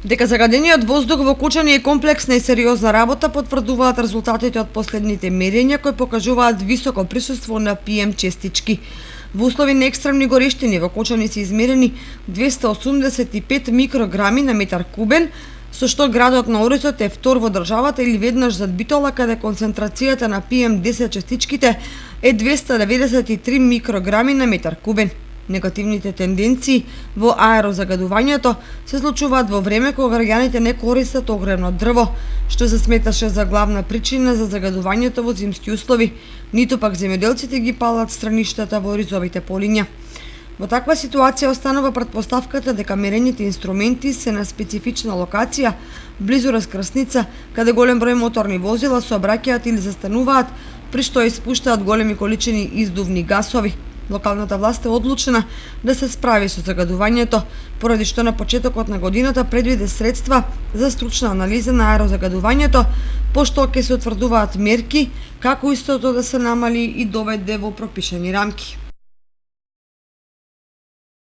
Дека загадениот воздух во Кучани е комплексна и сериозна работа, потврдуваат резултатите од последните мерења кои покажуваат високо присуство на PM честички. Во услови на екстремни горештини во Кучани се измерени 285 микрограми на метар кубен, со што градот на Орисот е втор во државата или веднаш зад Битола, каде концентрацијата на PM10 честичките е 293 микрограми на метар кубен. Негативните тенденции во аерозагадувањето се случуваат во време кога граѓаните не користат огревно дрво, што се сметаше за главна причина за загадувањето во зимски услови, ниту пак земјоделците ги палат страништата во ризовите полиња. Во таква ситуација останува претпоставката дека мерењите инструменти се на специфична локација, близу раскрсница, каде голем број моторни возила сообраќаат или застануваат, при што испуштаат големи количини издувни гасови. Локалната власт е одлучена да се справи со загадувањето, поради што на почетокот на годината предвиде средства за стручна анализа на аерозагадувањето, пошто ќе се утврдуваат мерки како истото да се намали и доведе во пропишани рамки.